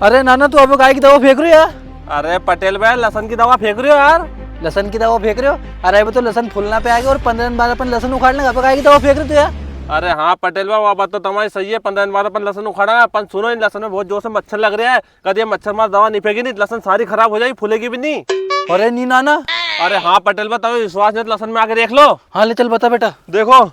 अरे नाना तू अब गाय की दवा फेंक रही हो यार। अरे पटेल भाई लहसन की दवा फेंक रही हो यार। लहसन की दवा फेंक रहे हो? अरे अभी तो लहसन फूलना पे आ गया और 15 दिन बाद अपन लहसन उखाड़ लेंगे। अब गाय की दवा फेंक रहे हो यार। अरे हाँ पटेल भाई, वो बात तो तुम्हारी सही है। 15 दिन बाद अपन लहसन उखाड़ा है। अपन सुनो, इन लहसन में बहुत जोर से मच्छर लग रहा है। कभी ये मच्छर मार दवा नहीं फेंकी नहीं, लहसन सारी खराब हो जाएगी, फूलेगी भी नहीं। अरे नहीं नाना। अरे हाँ पटेल भाई, तुम्हें विश्वास नहीं तो लहसन में आके देख लो। हाँ ले चल बता बेटा। देखो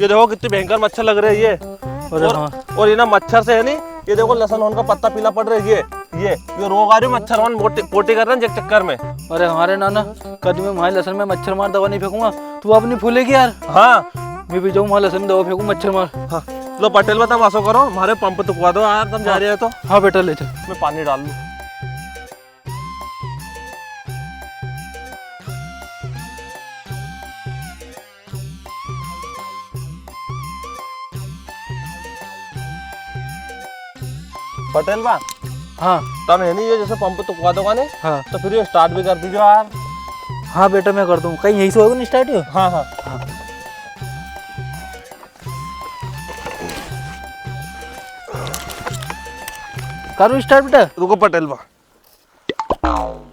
ये देखो कितनी भयंकर मच्छर लग रहे हैं ये। अरे और, और ये ना मच्छर से है नहीं, ये देखो लहसन होने का पत्ता पीला पड़ रहा है। ये रोग आ रही है, मच्छर वन पोटी कर रहे हैं चक्कर में। अरे हमारे नाना कभी मैं वहाँ लहसन में मच्छर मार दवा नहीं फेंकूंगा, तू अब नहीं फूलेगी यार। हाँ मैं भी जाऊँ वहाँ लहसन में दवा फेंकू मच्छर मार। हाँ लो पटेल भाई, तुम ऐसा करो, हमारे पंप तुकवा दो यार, तुम जा रहे हो तो। हाँ बेटा ले चल। मैं पानी डाल लूँ। पटेल बा, हाँ तुम है नहीं ये जैसे पंप तुकवा दोगा ने, हाँ तो फिर ये स्टार्ट भी कर दीजिए यार। हाँ बेटा मैं कर दूँ, कहीं यही से होगा नहीं स्टार्ट हो। हाँ हाँ हाँ करूँ स्टार्ट बेटा। रुको पटेल बा।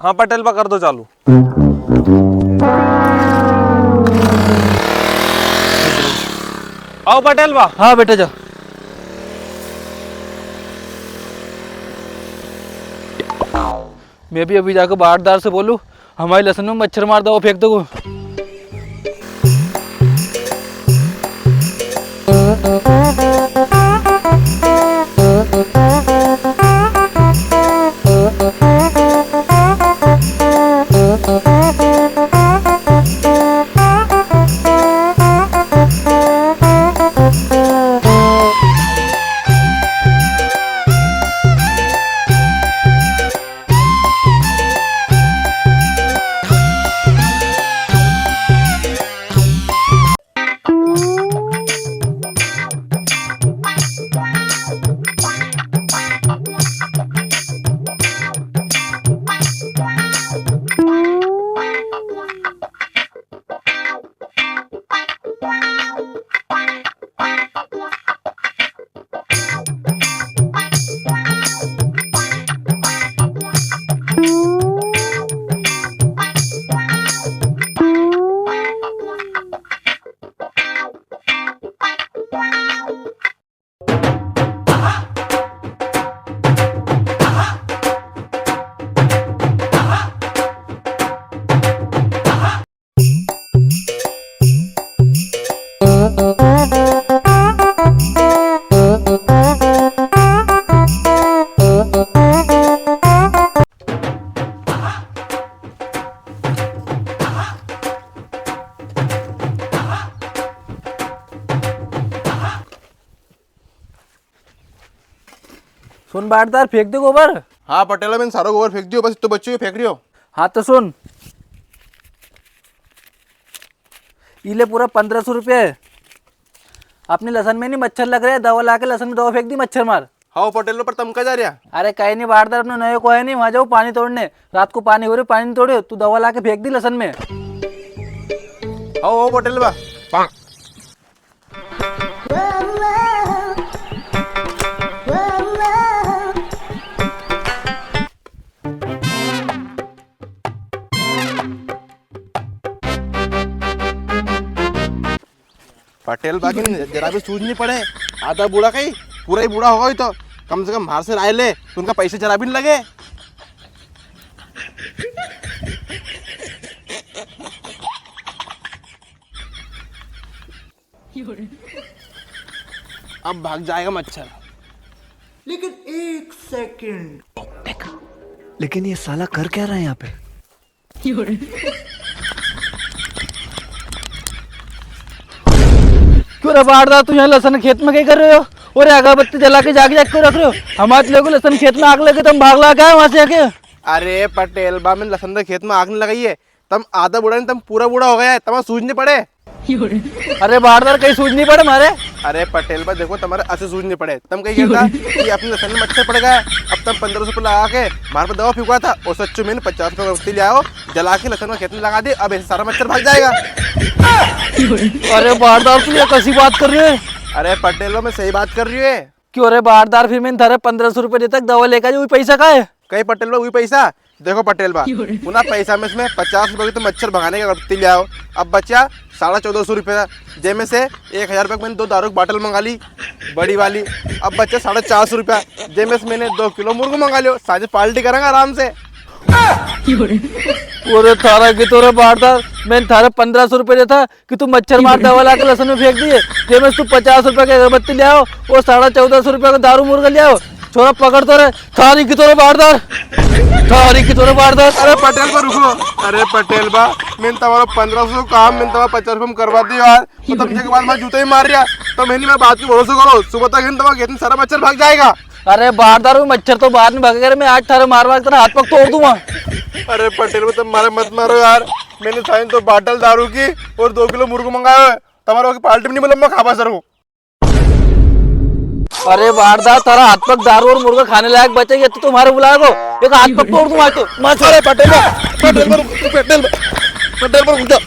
हाँ पटेल बा कर दो चालू। आओ पटेल बा। हाँ बेटा जा। मैं भी अभी जाकर बाहरदार से बोलूँ हमारे लहसन में मच्छर मार दवा फेंक दो। सुन बारदार फेंक दे गोबर। हाँ पटेल मैंने सारा गोबर फेंक दियो, बस तो बच्चों ही फेंक रही हो। हाँ तो सुन, इले पूरा 1500 रुपये है। अपने लहसन में नहीं मच्छर लग रहे हैं, दवा ला के लहसन में दवा फेंक दी मच्छर मार। हाँ पटेल पर तम का जा रहा। अरे कहीं नहीं बारदार, अपने नए को है नहीं, वहाँ जाओ पानी तोड़ने। रात को पानी हो रही, पानी तोड़े, तू दवा ला के फेंक दी लहसन में। आओ पटेल बा। पटेल बाकी जरा भी सूझ नहीं पड़े, आधा बूढ़ा कहीं पूरा ही बूढ़ा होगा ही तो कम से कम बाहर से राय ले तो उनका पैसे जरा भी नहीं लगे। अब भाग जाएगा मच्छर। लेकिन एक सेकंड, लेकिन ये साला कर क्या रहा है यहाँ पे? क्यों रे बारदार, तू यहाँ लहसन खेत में क्या कर रहे हो? और अगरबत्ती जला के जाके जाके रख रहे हो। हमारे लोगों लहसन खेत में आग लगे, तुम भाग ला गए वहां से आके। अरे पटेल बा, मैंने लहसन के खेत में आग नहीं लगाई है। तुम आधा बूढ़ा नहीं, तुम पूरा बूढ़ा हो गया है, तुम सूझ नहीं पड़े। अरे बारदार कहीं सूझ नहीं पड़े मारे। अरे पटेल बा देखो, तुम्हारे ऐसे सूझ नहीं पड़े। तुम कहीं कहता कि अपने लहसन में मच्छर पड़ गया, अब तुम 1500 रुपये लगा के हमारे पे दवा फेंकवा था, और सच्चू मैंने 50 रुपये अगरबत्ती ले आओ, जला के लहसन में खेत में लगा दी, अब ऐसे सारा मच्छर भाग जाएगा। अरे बारदार तू ये कैसी बात कर रही है? अरे पटेल बा, मैं सही बात कर रही हूँ क्यों रे बारदार, फिर मैंने थारे 1500 रुपये देता दवा लेकर वही पैसा का है? कहीं पटेल बा वही पैसा देखो पटेल बा पुनः पैसा में इसमें 50 रुपए की तो मच्छर भगाने का अगरबत्ती ले आओ। अब बचा 1450 रुपये, जैमें से 1000 रुपये मैंने 2 दारू की बोतल मंगा ली बड़ी वाली। अब बचा 450 रुपया, जैमें से मैंने 2 किलो मुर्ग मंगा लियो, साझे पार्टी करेंगे आराम से। अरे थारा की तो रे बारदार, मैंने थारे 1500 रुपये देता कि तू मच्छर मार दवा ला के लहसुन में फेंक दिए, जैमें तू 50 रुपये की अगरबत्ती ले आओ और 1450 रुपये का दारू मुर्गा ले आओ। छोरा पकड़ तो रे, थारी की तो रे बारदार, थारी की तो रे बारदार। अरे पटेल बा रुको, अरे पटेल बा मैंने तुम्हारा 1500 काम मैंने तुम्हारा 50 रुपये में करवा दी यार, तो तब के बाद मैं जूते ही मार रहा तो मैंने मैं बात की भरोसा करो, सुबह तक तुम्हारा कितना सारा मच्छर भाग जाएगा। अरे बारदार, मच्छर तो बाद में भागेगा, मैं आज थारे मार मार तेरा हाथ पग तोड़ दूंगा। अरे पटेल बा तुम मारे मत मारो यार, मैंने साइन तो बाटल दारू की और 2 किलो मुर्ग मंगाया है, तुम्हारा पार्टी में नहीं बोला मैं खाबा सर हूँ। अरे बारदार, तारा हाथ पग दारू और मुर्गा खाने लायक बचेगा तो तुम्हारे बुलाया को एक हाथ पग तोड़ दूंगा तो। अरे पटेल बा पटेल बा पटेल बा रुक जा।